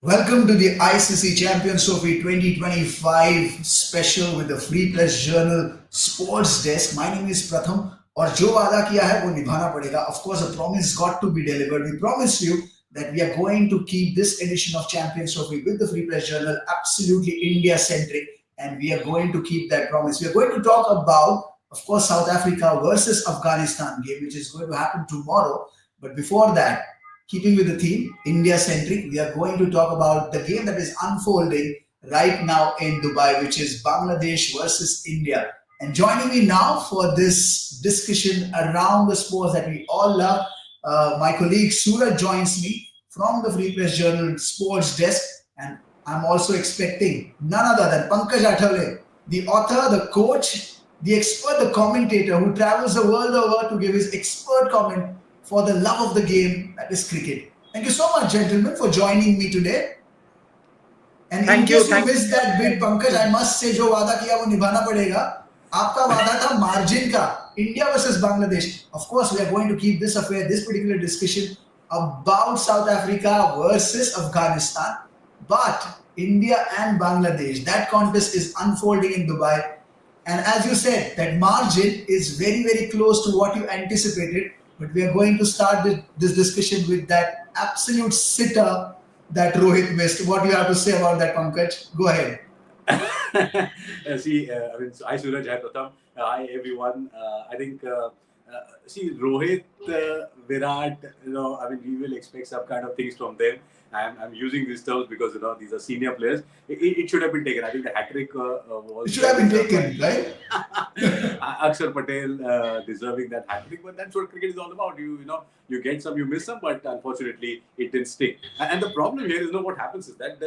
Welcome to the ICC Champions Trophy 2025 special with the Free Press Journal Sports Desk. My name is Pratham और जो वादा किया है वो निभाना पड़ेगा. Of course, a promise got to be delivered. We promise you that we are going to keep this edition of Champions Trophy with the Free Press Journal absolutely India-centric, and we are going to keep that promise. We are going to talk about, of course, South Africa versus Afghanistan game, which is going to happen tomorrow. But before that, keeping with the theme, India-centric, we are going to talk about the game that is unfolding right now in Dubai, which is Bangladesh versus India. And joining me now for this discussion around the sports that we all love, my colleague Suraj joins me from the Free Press Journal Sports Desk. And I'm also expecting none other than Pankaj Athawale, the author, the coach, the expert, the commentator who travels the world over to give his expert comment for the love of the game that is cricket. Thank you so much, gentlemen, for joining me today. And in case you missed that bit, Pankaj, I must say, जो वादा किया वो निभाना पड़ेगा. आपका वादा था margin का, India versus Bangladesh. Of course, we are going to keep this affair, this particular discussion about South Africa versus Afghanistan. But India and Bangladesh, that contest is unfolding in Dubai. And as you said, that margin is very, very close to what you anticipated. But we are going to start this discussion with that absolute sitter that Rohit missed. What do you have to say about that, Pankaj? Go ahead. Hi Suraj, hi Pratham, hi everyone. I think, Rohit, Virat, we will expect some kind of things from them. I'm using these terms because these are senior players. It should have been taken. I think the hat trick was. It should have been taken, right? Akshar Patel deserving that hat trick, but that's what cricket is all about. You get some, you miss some, but unfortunately it didn't stick. And the problem here is, what happens is that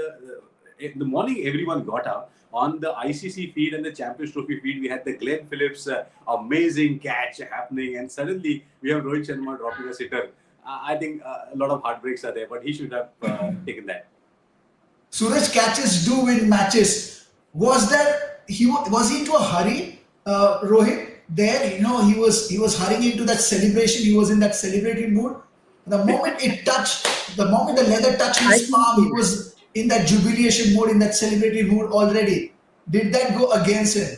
in the morning everyone got up. On the ICC feed and the Champions Trophy feed, we had the Glenn Phillips amazing catch happening, and suddenly we have Rohit Sharma dropping a sitter. I think a lot of heartbreaks are there, but he should have taken that. Suraj, catches do win matches. Was he into a hurry, Rohit? There, he was hurrying into that celebration. He was in that celebratory mood. The moment the moment the leather touched his palm, he was in that jubilation mode, in that celebratory mood already. Did that go against him?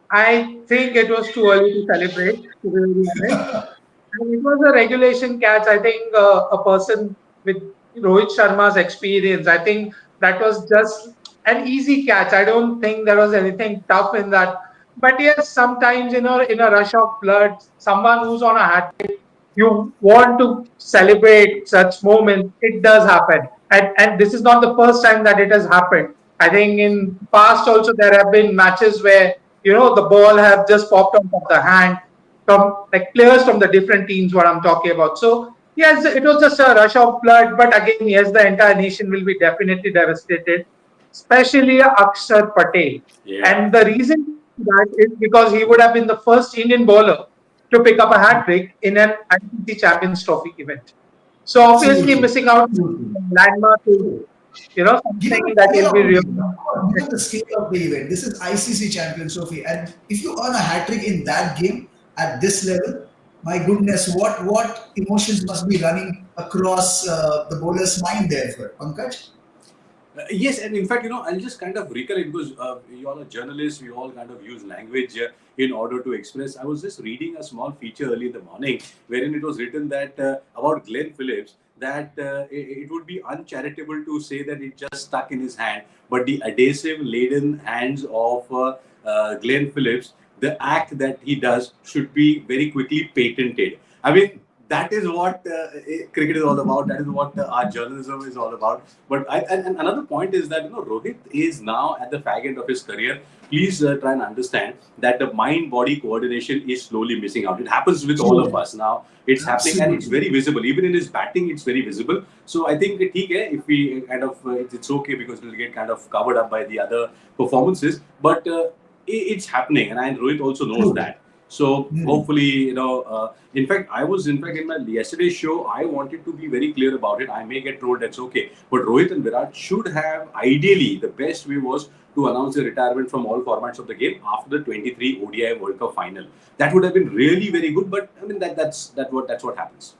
I think it was too early to celebrate, to be very honest. And it was a regulation catch. I think a person with Rohit Sharma's experience, I think that was just an easy catch. I don't think there was anything tough in that. But yes, sometimes in a rush of blood, someone who's on a hat trick, you want to celebrate such moments. It does happen. And this is not the first time that it has happened. I think in past also there have been matches where, the ball have just popped out of the hand from like players from the different teams, what I'm talking about. So yes, it was just a rush of blood. But again, yes, the entire nation will be definitely devastated, especially Akshar Patel. Yeah. And the reason that is because he would have been the first Indian bowler to pick up a hat trick in an ICC Champions Trophy event. So obviously missing out landmark is, something that will be real. Given the scale of the event, this is ICC Champions Trophy, and if you earn a hat trick in that game at this level, my goodness, what emotions must be running across the bowler's mind there, for Pankaj? Yes, and in fact, I'll just kind of recollect because you all are journalists, we all kind of use language in order to express. I was just reading a small feature early in the morning wherein it was written that about Glenn Phillips, that it would be uncharitable to say that it just stuck in his hand, but the adhesive laden hands of Glenn Phillips, the act that he does should be very quickly patented. I mean, that is what cricket is all about. That is what our journalism is all about. But and another point is that Rohit is now at the fag end of his career. Please try and understand that the mind-body coordination is slowly missing out. It happens with all of us now. It's happening and it's very visible. Even in his batting, it's very visible. So I think if we kind of it's okay because it will get kind of covered up by the other performances. But it's happening, and Rohit also knows that. So hopefully, in fact, in my yesterday's show, I wanted to be very clear about it. I may get told that's okay. But Rohit and Virat should have, ideally, the best way was to announce their retirement from all formats of the game after the 23 ODI World Cup final. That would have been really very good, but I mean, that's what happens.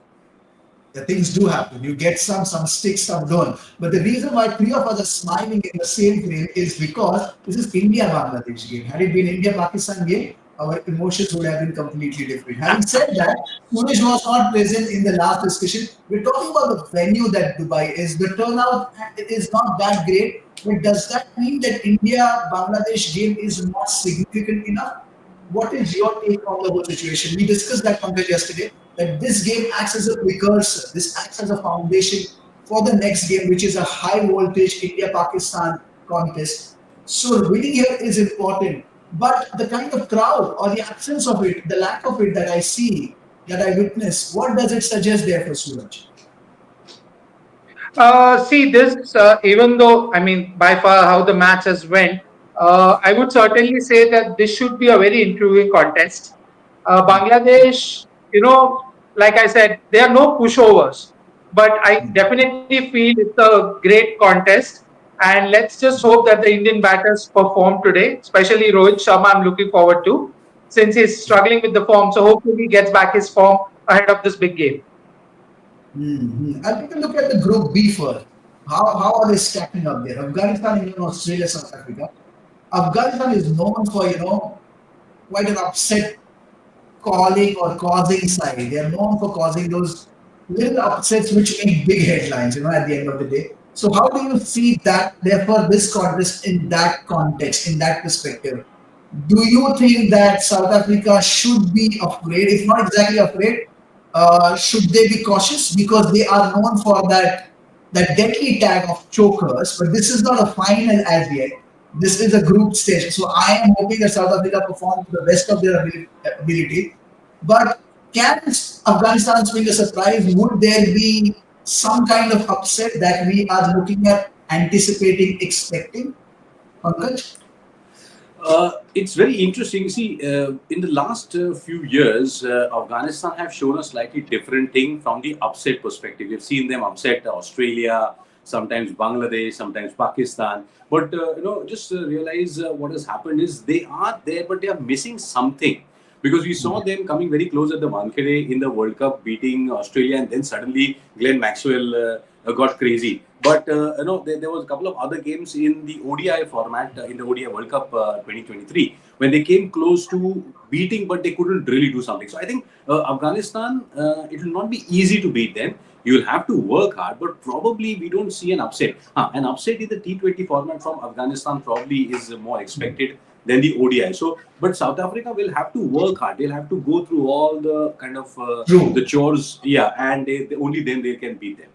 The things do happen. You get some stick, some don't. But the reason why three of us are smiling in the same frame is because this is India-Bangladesh game. Had it been India-Pakistan game, our emotions would have been completely different. Having said that, Suresh was not present in the last discussion. We're talking about the venue that Dubai is. The turnout is not that great. But does that mean that India-Bangladesh game is not significant enough? What is your take on the whole situation? We discussed that Pankaj yesterday, that this game acts as a precursor, this acts as a foundation for the next game, which is a high voltage India Pakistan contest. So, winning here is important, but the kind of crowd or the absence of it, the lack of it that I see, that I witness, what does it suggest there for Suraj? See this, even though I mean by far how the match has went, I would certainly say that this should be a very intriguing contest. Bangladesh, like I said, there are no pushovers, but I definitely feel it's a great contest. And let's just hope that the Indian batters perform today, especially Rohit Sharma. I'm looking forward to, since he's struggling with the form. So hopefully he gets back his form ahead of this big game. I'll take a look at the Group B first. How are they stacking up there? Afghanistan, England, Australia, South Africa. Afghanistan is known for, quite an upset calling or causing side. They are known for causing those little upsets which make big headlines, at the end of the day. So how do you see that, therefore, this contest in that context, in that perspective? Do you think that South Africa should be afraid, if not exactly afraid, should they be cautious because they are known for that deadly tag of chokers? But this is not a final as yet. This is a group stage, so I am hoping that South Africa performs to the best of their ability. But can Afghanistan swing a surprise? Would there be some kind of upset that we are looking at, anticipating, expecting? Pankaj? It's very interesting. See, in the last few years, Afghanistan have shown a slightly different thing from the upset perspective. We've seen them upset Australia, sometimes Bangladesh, sometimes Pakistan. But just realize what has happened is they are there, but they are missing something. Because we saw them coming very close at the Wankhede in the World Cup, beating Australia, and then suddenly Glenn Maxwell got crazy. But there was a couple of other games in the ODI format, in the ODI World Cup 2023, when they came close to beating, but they couldn't really do something. So I think Afghanistan, it will not be easy to beat them. You'll have to work hard, but probably we don't see an upset. An upset in the T20 format from Afghanistan probably is more expected than the ODI. So, but South Africa will have to work hard. They'll have to go through all the kind of the chores, and only then they can beat them.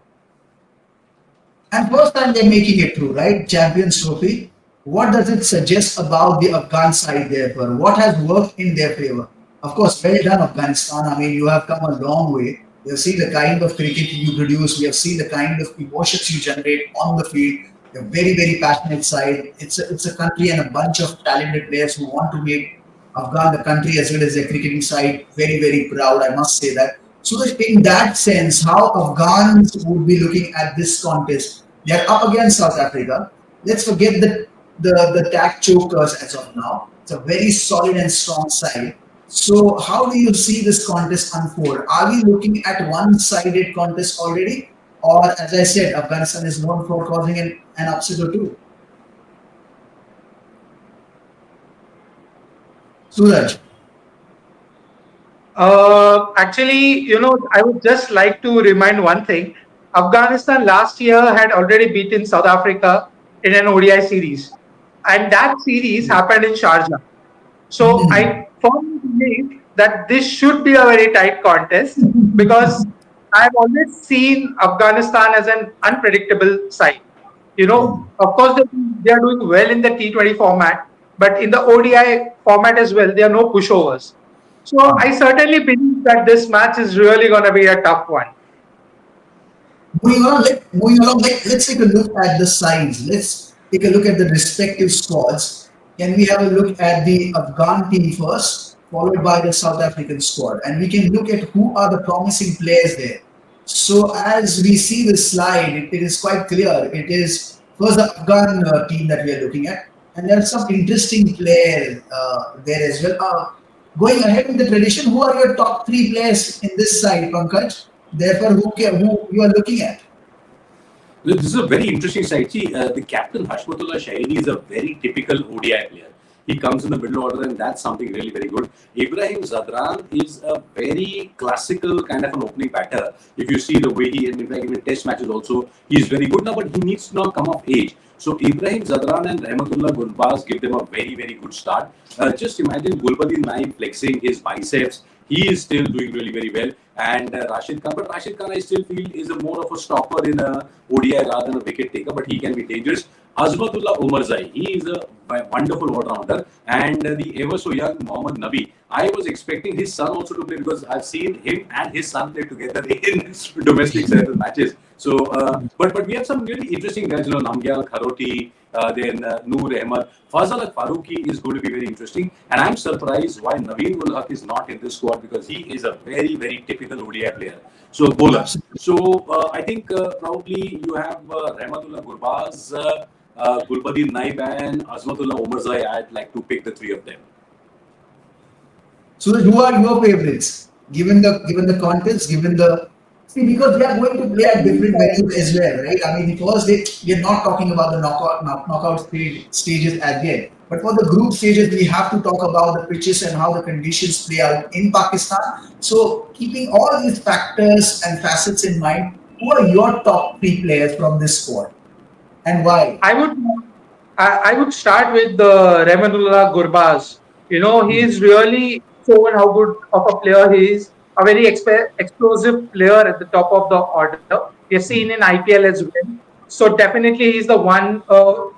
And first time they're making it through, right? Champions Trophy. What does it suggest about the Afghan side there? What has worked in their favor? Of course, well done, Afghanistan. I mean, you have come a long way. We have seen the kind of cricket you produce. We have seen the kind of emotions you generate on the field. A very, very passionate side. It's a country and a bunch of talented players who want to make Afghan, the country, as well as their cricketing side, very, very proud. I must say that. So, that in that sense, how Afghans would be looking at this contest? They are up against South Africa. Let's forget the tag chokers as of now. It's a very solid and strong side. So, how do you see this contest unfold? Are we looking at one-sided contest already? Or, as I said, Afghanistan is known for causing an upset or two? Suraj. Actually, I would just like to remind one thing. Afghanistan last year had already beaten South Africa in an ODI series, and that series happened in Sharjah. So I firmly believe that this should be a very tight contest because I've always seen Afghanistan as an unpredictable side. Of course, they are doing well in the T20 format, but in the ODI format as well, there are no pushovers. So I certainly believe that this match is really going to be a tough one. Let's take a look at the sides. Let's take a look at the respective squads. Can we have a look at the Afghan team first, followed by the South African squad? And we can look at who are the promising players there. So as we see the slide, it is quite clear. It is first the Afghan team that we are looking at. And there are some interesting players there as well. Going ahead with the tradition, who are your top three players in this side, Pankaj? therefore who you are looking at? This is a very interesting side. See, the captain Hashmatullah Shahidi is a very typical ODI player. He comes in the middle order, and that's something really very good. Ibrahim Zadran is a very classical kind of an opening batter. If you see the way he, in fact, in test matches also, he's very good now, but he needs to now come of age. So Ibrahim Zadran and Rahmatullah Gurbaz give them a very, very good start. Just imagine Gulbadin Naim flexing his biceps. He is still doing really very well. And Rashid Khan, but Rashid Khan I still feel is a more of a stopper in a ODI rather than a wicket taker, but he can be dangerous. Azmatullah Omarzai, he is a wonderful all-rounder, and the ever so young Mohammad Nabi. I was expecting his son also to play because I've seen him and his son play together in domestic settled matches. So, but we have some really interesting guys, Namgyal Kharoti, then Noor Ahmed. Fazal Farooqi is going to be very interesting, and I'm surprised why Naveen ul Haq is not in this squad because he is a very, very typical ODI player. So, bowler. So, I think probably you have Rahmatullah Gurbaz, Gulbadin Naib, and Azmatullah Omarzai. I'd like to pick the three of them. So who are your favorites? Given the context, given the because they are going to play at different venues as well, right? I mean, because we are not talking about the knockout stages as yet. But for the group stages, we have to talk about the pitches and how the conditions play out in Pakistan. So keeping all these factors and facets in mind, who are your top three players from this squad and why? I would start with the Rahmatullah Gurbaz. He is really shown how good of a player he is. A very explosive player at the top of the order. We have seen in IPL as well. So definitely he's the one.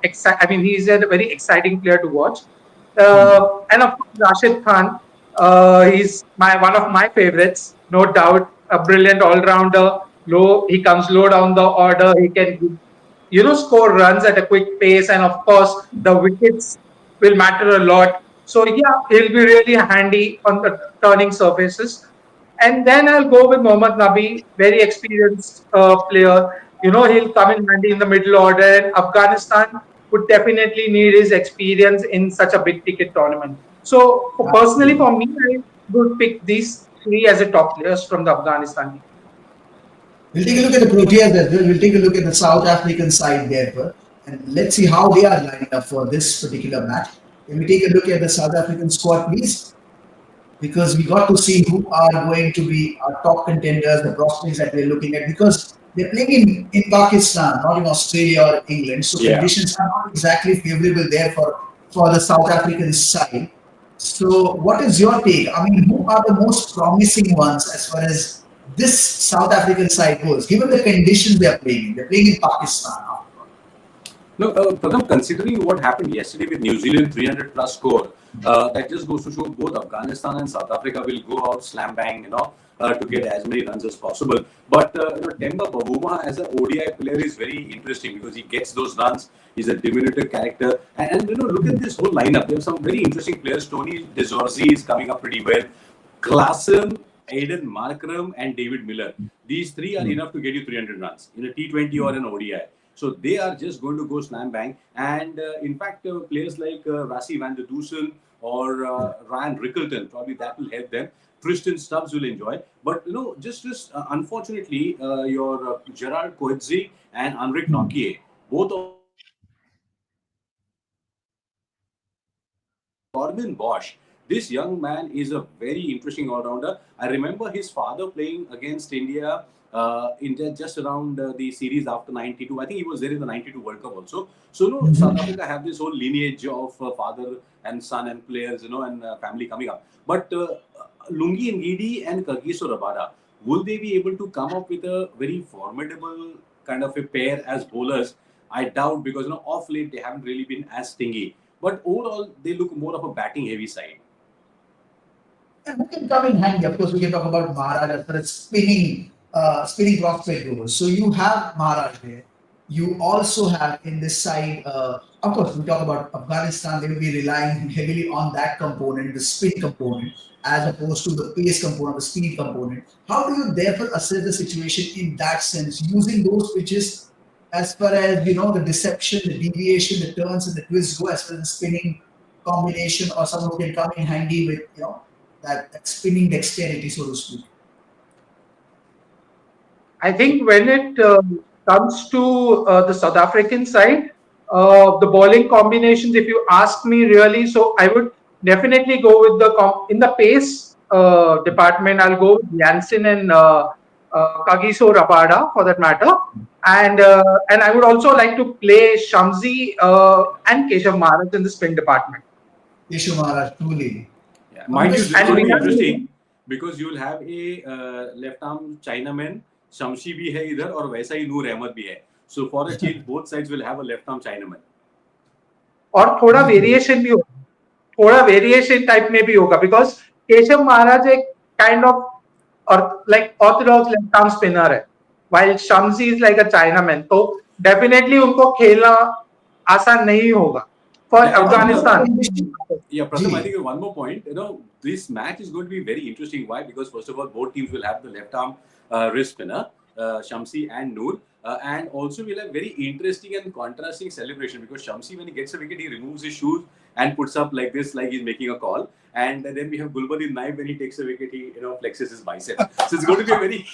He's a very exciting player to watch. And of course, Rashid Khan. He's one of my favorites, no doubt. A brilliant all-rounder. He comes low down the order. He can score runs at a quick pace, and of course, the wickets will matter a lot. So yeah, he'll be really handy on the turning surfaces. And then I'll go with Mohammad Nabi, very experienced player. He'll come in handy in the middle order, and Afghanistan would definitely need his experience in such a big ticket tournament. So personally, for me, I would pick these three as the top players from the Afghanistan team. We'll take a look at the Proteas as well. We'll take a look at the South African side there, and let's see how they are lining up for this particular match. Can we take a look at the South African squad, please? Because we got to see who are going to be our top contenders, the prospects that we're looking at, because they're playing in Pakistan, not in Australia or England. So conditions are not exactly favorable there for the South African side. So what is your take? I mean, who are the most promising ones as far as this South African side goes, given the conditions they are playing in? They're playing in Pakistan. No, Pradham, considering what happened yesterday with New Zealand 300 plus score, that just goes to show both Afghanistan and South Africa will go out slam bang, to get as many runs as possible. But Temba Bavuma as an ODI player is very interesting because he gets those runs. He's a diminutive character, and look at this whole lineup. There are some very interesting players. Tony DeZorzi is coming up pretty well. Klassen, Aiden Markram, and David Miller. These three are enough to get you 300 runs in a T20 or an ODI. So they are just going to go slam bang. And in fact, players like Rassie van der Dusen or Ryan Rickelton, probably that will help them. Tristan Stubbs will enjoy. But, just unfortunately, your Gerard Coetzee and Henrik Nokia, both of Corbin Bosch. This young man is a very interesting all-rounder. I remember his father playing against India in just around the series after 92. I think he was there in the 92 World Cup also. So, South Africa have this whole lineage of father and son and players, and family coming up. But Lungi Ngidi and Kagiso Rabada, will they be able to come up with a very formidable kind of a pair as bowlers? I doubt because, off late they haven't really been as stingy. But overall, they look more of a batting heavy side. And who can come in handy? Of course, we can talk about Maharaj as far as spinning prospect goes. So you have Maharaj there. You also have in this side, of course, we talk about Afghanistan, they will be relying heavily on that component, the spin component, as opposed to the pace component, the speed component. How do you therefore assess the situation in that sense, using those pitches as far as, the deception, the deviation, the turns and the twists go, as far as the spinning combination, or someone who can come in handy with, that spinning dexterity, so to speak? I think when it comes to the South African side, the bowling combinations, if you ask me really, so I would definitely go with in the pace department. I'll go with Jansen and Kagiso Rabada for that matter, and I would also like to play Shamsi and Keshav Maharaj in the spin department. Keshav Maharaj, truly. Yeah. Mind you, this is And going to be Virat interesting because you'll have a left arm Chinaman, Shamsi bhi hai idhar और वैसा ही नूर अहमद भी है. So for a change, both sides will have a left arm Chinaman. और थोड़ा variation भी होगा, थोड़ा variation type में भी होगा बिकॉज केशव महाराज एक काइंड ऑफ और like Orthodox left arm spinner है while Shamsi is like a Chinaman, तो डेफिनेटली उनको खेलना आसान नहीं होगा for Yeah, Afghanistan. Yeah, Pratham, I think one more point. This match is going to be very interesting. Why? Because first of all, both teams will have the left arm wrist spinner, Shamsi and Noor. And also we'll have very interesting and contrasting celebration because Shamsi, when he gets a wicket, he removes his shoes and puts up like this, like he's making a call. And then we have Gulbadin Naib, when he takes a wicket, he flexes his bicep. So it's going to be a very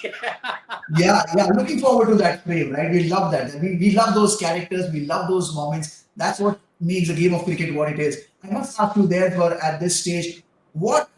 yeah. Looking forward to that frame, right? We love that. We love those characters. We love those moments. That's what makes a game of cricket what it is. I must ask you therefore at this stage, what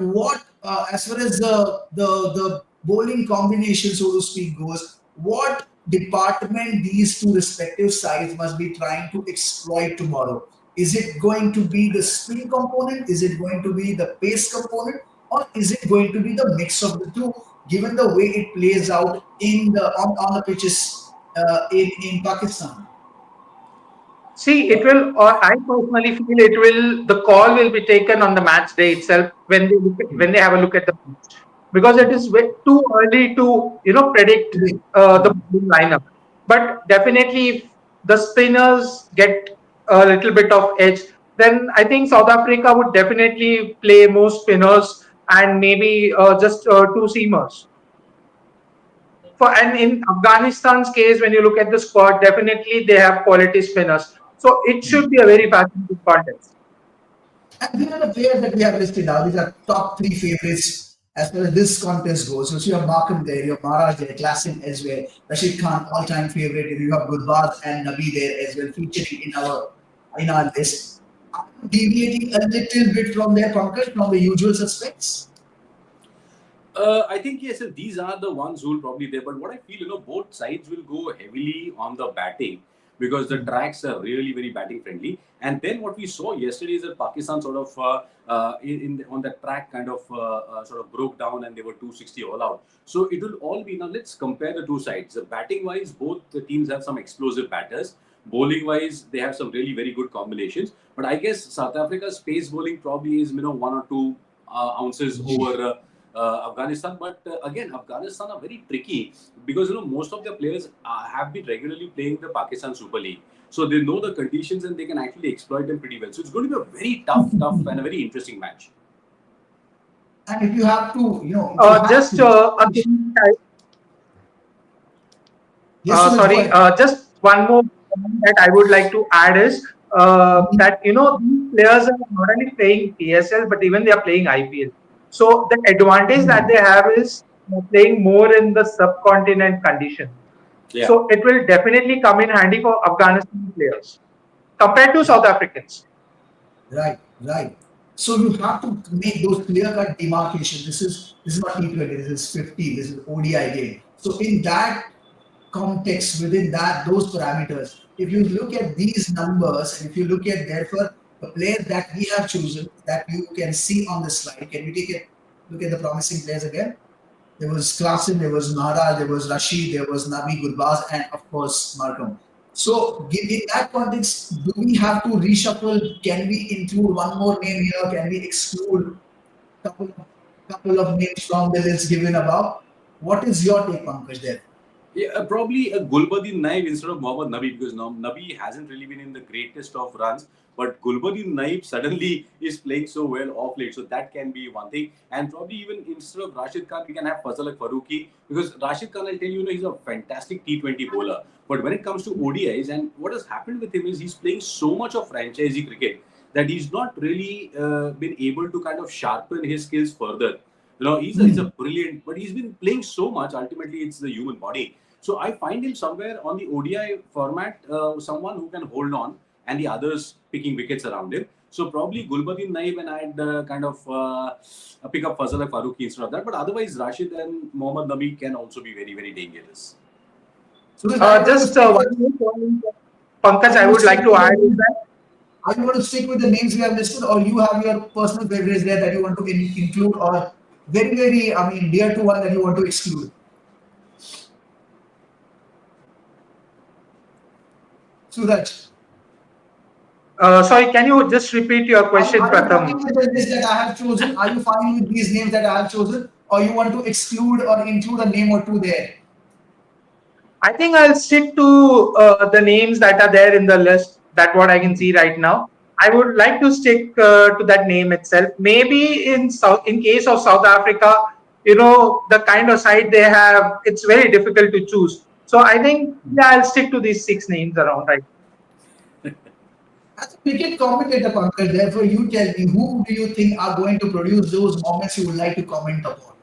as far as the bowling combination, so to speak, goes, what department these two respective sides must be trying to exploit tomorrow? Is it going to be the spin component? Is it going to be the pace component? Or is it going to be the mix of the two, given the way it plays out on the pitches in Pakistan? See, it will, or I personally feel it will. The call will be taken on the match day itself when when they have a look at the pitch, because it is too early to predict the lineup. But definitely, if the spinners get a little bit of edge, then I think South Africa would definitely play more spinners and maybe just two seamers. And in Afghanistan's case, when you look at the squad, definitely they have quality spinners. So it should be a very fascinating contest. And these are the players that we have listed now. These are top three favorites as far as this contest goes. So you have Markham there, you have Maharaj there, Klassen as well, Rashid Khan, all-time favorite, and you have Gurbaz and Nabi there as well, featuring in our list. Are you deviating a little bit from their Pankaj, from the usual suspects? I think yes, these are the ones who will probably there. But what I feel, both sides will go heavily on the batting because the tracks are really very batting friendly. And then what we saw yesterday is that Pakistan sort of on the track kind of sort of broke down and they were 260 all out. So it will all be now. Let's compare the two sides. Batting wise, both the teams have some explosive batters. Bowling wise, they have some really very good combinations. But I guess South Africa's pace bowling probably is 1 or 2 ounces over. Afghanistan, but again, Afghanistan are very tricky because most of their players have been regularly playing the Pakistan Super League, so they know the conditions and they can actually exploit them pretty well. So it's going to be a very tough, and a very interesting match. And if you have to, just just one more that I would like to add is that these players are not only playing PSL but even they are playing IPL. So the advantage that they have is playing more in the subcontinent condition. Yeah. So it will definitely come in handy for Afghanistan players compared to South Africans. Right. So you have to make those clear-cut demarcations. This is not T20, this is 50, this is ODI game. So in that context, within those parameters, if you look at these numbers and if you look at therefore the players that we have chosen that you can see on the slide, can we take a look at the promising players again? There was Klassen, there was Maharaj, there was Rashid, there was Nabi, Gurbaz, and of course Markham. So in that context, do we have to reshuffle? Can we include one more name here? Can we exclude couple of names from the list given above? What is your take, Pankaj, there? Yeah, probably a Gulbadin Naib instead of Mohammad Nabi because Nabi hasn't really been in the greatest of runs, but Gulbadin Naib suddenly is playing so well off late, so that can be one thing. And probably even instead of Rashid Khan, we can have Fazal Farooqi because Rashid Khan, I'll tell you, he's a fantastic T20 bowler. But when it comes to ODIs, and what has happened with him is he's playing so much of franchisee cricket that he's not really been able to kind of sharpen his skills further. He's a brilliant, but he's been playing so much. Ultimately, it's the human body. So I find him somewhere on the ODI format, someone who can hold on, and the others picking wickets around him. So probably Gulbuddin Naib, and I'd kind of pick up Fazal Farooqi instead of that. But otherwise, Rashid and Mohammad Nabi can also be very, very dangerous. So Just one more point, Pankaj, I would like to add is that are you going to stick with the names we have listed, or you have your personal favorites there that you want to include, or very, very, I mean, dear to one that you want to exclude? Suraj. sorry, can you just repeat your question, Are you Pratham? happy with the list that I have chosen? Are you fine with these names that I have chosen, or you want to exclude or include a name or two there? I think I'll stick to the names that are there in the list. That's what I can see right now. I would like to stick to that name itself. Maybe in case of South Africa, the kind of side they have, it's very difficult to choose. So I think I'll stick to these 6 names around right. As a cricket commentator, Pankaj, therefore you tell me, who do you think are going to produce those moments you would like to comment upon?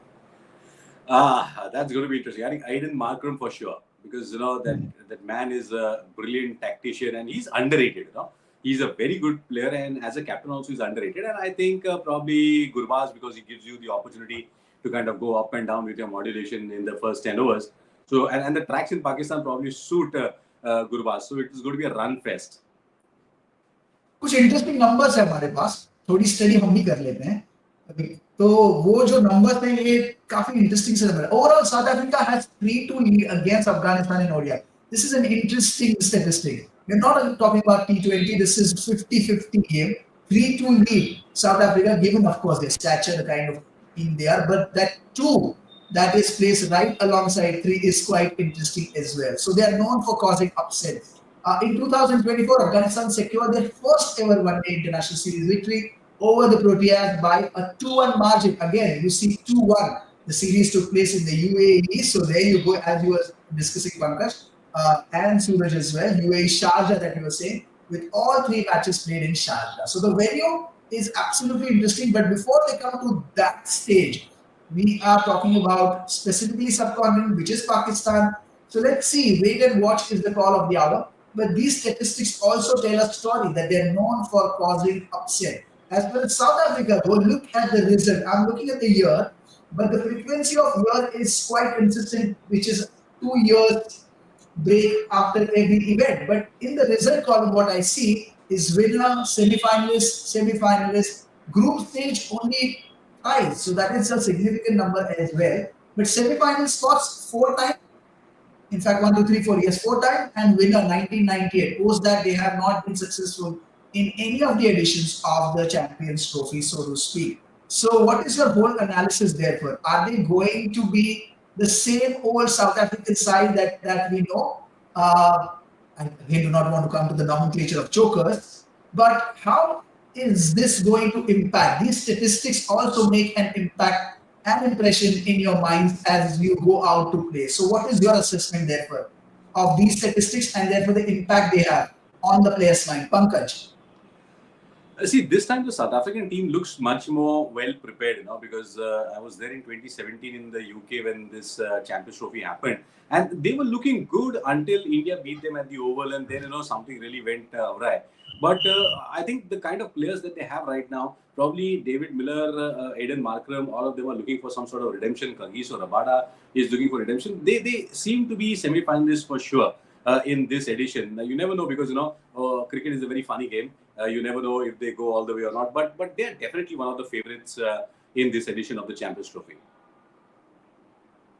That's going to be interesting. I think Aiden Markram for sure, because that man is a brilliant tactician and he's underrated. He's a very good player, and as a captain also he's underrated. And I think probably Gurbaz, because he gives you the opportunity to kind of go up and down with your modulation in the first 10 overs. So and the tracks in Pakistan probably suit Gurbaz. So it is going to be a run fest. कुछ interesting numbers है हमारे पास, थोड़ी study हम भी कर लेते हैं अभी। तो वो जो नंबर्स हैं ये काफी इंटरेस्टिंग से नंबर है। Overall South Africa has 3-2 lead against Afghanistan in ODI. This is an interesting statistic. We are not talking about T20, this is 50-50 game, 3-2 lead South Africa, given of course their stature, the kind of team they are, but that 2 that is placed right alongside 3 is quite interesting as well. So they are known for causing upsets. In 2024, Afghanistan secured their first ever one-day international series victory over the Proteas by a 2-1 margin. Again, you see 2-1. The series took place in the UAE. So there you go, as you were discussing, Pankaj, and Suraj as well. UAE Sharjah that you were saying, with all 3 matches played in Sharjah. So the venue is absolutely interesting. But before they come to that stage, we are talking about specifically subcontinent, which is Pakistan. So let's see, wait and watch is the call of the hour. But these statistics also tell a story that they're known for causing upset. As well as South Africa, though, look at the result. I'm looking at the year, but the frequency of year is quite consistent, which is 2 years break after every event. But in the result column, what I see is winner, semi-finalist, group stage only 5. So that is a significant number as well. But semi-final spots 4 times. In fact, 1, 2, 3, 4 years, 4 times, and winner 1998. Post that, they have not been successful in any of the editions of the Champions Trophy, so to speak. So, what is your whole analysis therefore? Are they going to be the same old South African side that we know? I again do not want to come to the nomenclature of chokers, but how is this going to impact? These statistics also make an impact, an impression in your minds as you go out to play. So what is your assessment therefore of these statistics and therefore the impact they have on the player's mind? Pankaj. See, this time the South African team looks much more well prepared, because I was there in 2017 in the UK when this Champions Trophy happened, and they were looking good until India beat them at the Oval, and then something really went awry. But I think the kind of players that they have right now, probably David Miller, Aiden Markram, all of them are looking for some sort of redemption. Kagiso Rabada is looking for redemption. They seem to be semi-finalists for sure. In this edition, you never know, because cricket is a very funny game. You never know if they go all the way or not, but they are definitely one of the favorites in this edition of the Champions Trophy.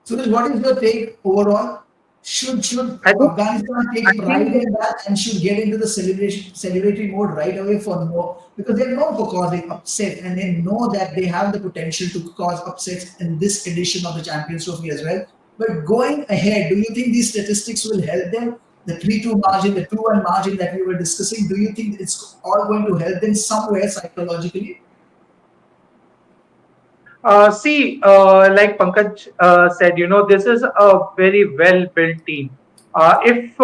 So, what is your take overall? Should Afghanistan take pride in that and should get into the celebratory mode right away for more, because they're known for causing upset and they know that they have the potential to cause upsets in this edition of the Champions Trophy as well. But going ahead, do you think these statistics will help them? The 3-2 margin, the 2-1 margin that we were discussing, do you think it's all going to help them somewhere psychologically? Like Pankaj said, this is a very well-built team. If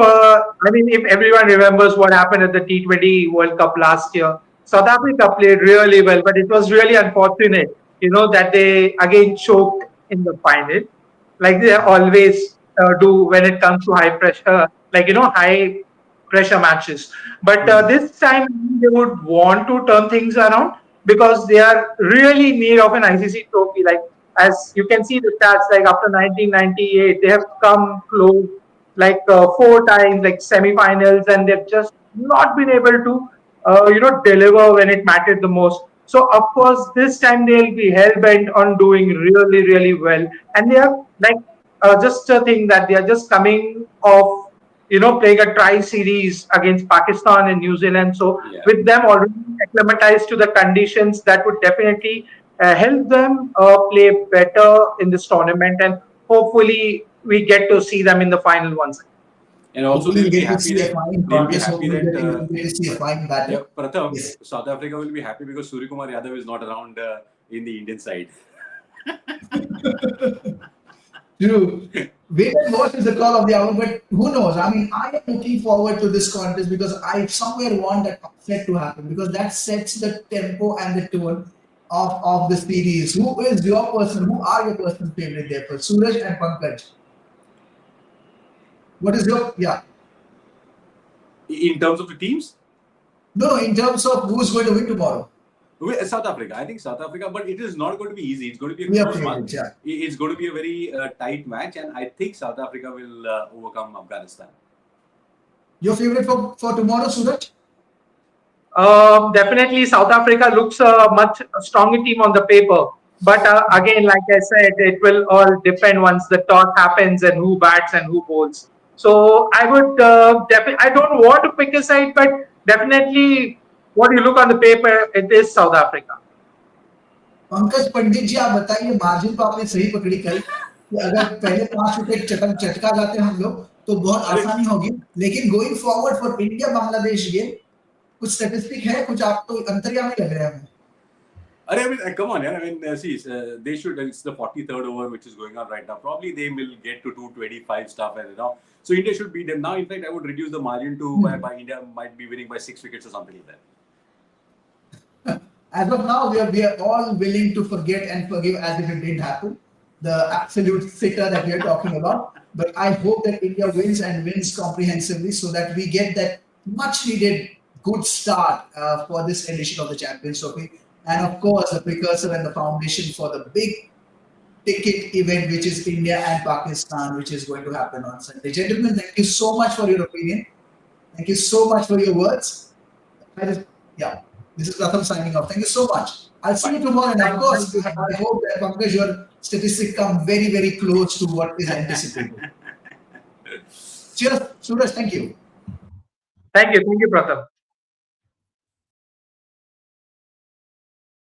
everyone remembers what happened at the T20 World Cup last year, South Africa played really well, but it was really unfortunate, that they again choked in the final, like they always do when it comes to high pressure, like high pressure matches. But this time they would want to turn things around because they are really in need of an ICC trophy. Like as you can see the stats, like after 1998, they have come close like 4 times, like semi-finals, and they've just not been able to, deliver when it mattered the most. So of course, this time they'll be hell bent on doing really, really well, and they are like just a thing that they are just coming off, playing a tri series against Pakistan and New Zealand. So Yeah. with them already acclimatized to the conditions, that would definitely help them play better in this tournament, and hopefully we get to see them in the final once again. And also Hopefully they'll we be get to happy see a that fine they'll be contest. happy Hopefully that we get to see a fine battle. yeah, Pratham, Yes. South Africa will be happy because Suryakumar Yadav is not around in the Indian side. True. Wait and watch is the call of the hour, but who knows? I mean, I am looking forward to this contest because I somewhere want that upset to happen because that sets the tempo and the tone of the series. Who is your person? Who are your personal favorite there for Suraj and Pankaj? What is your In terms of the teams, No, in terms of who's going to win tomorrow? South Africa. I think South Africa, but it is not going to be easy. It's going to be a We are close one. favorites, yeah. It's going to be a very tight match, and I think South Africa will overcome Afghanistan. Your favorite for tomorrow, Suraj? Definitely, South Africa looks a much stronger team on the paper. But again, like I said, it will all depend once the toss happens and who bats and who bowls. So I would I don't want to pick a side, but definitely, what you look on the paper, it is South Africa. Pankaj Pandit ji आप बताइए margin तो आपने सही पकड़ी कल कि अगर पहले 5 विकेट चटका जाते हम लोग तो बहुत आसानी होगी लेकिन going forward for India Bangladesh game कुछ स्टैटिस्टिक है कुछ आप तो अंतर्यामी लग रहे हैं हमें I mean, come on, yeah. I mean, see, they should. It's the 43rd over which is going on right now. Probably they will get to 225 stuff, and so India should beat them. Now, in fact, I would reduce the margin to by India might be winning by 6 wickets or something like that. As of now, we are all willing to forget and forgive as if it didn't happen. The absolute sitter that we are talking about. But I hope that India wins and wins comprehensively so that we get that much needed good start for this edition of the Champions Trophy. And of course, the precursor and the foundation for the big ticket event, which is India and Pakistan, which is going to happen on Sunday. Gentlemen, thank you so much for your opinion. Thank you so much for your words. This is Pratham signing off. Thank you so much. I'll see you tomorrow. And of course, I hope that Pankaj, your statistics come very, very close to what is anticipated. Cheers. Suraj, thank you. Thank you, Pratham.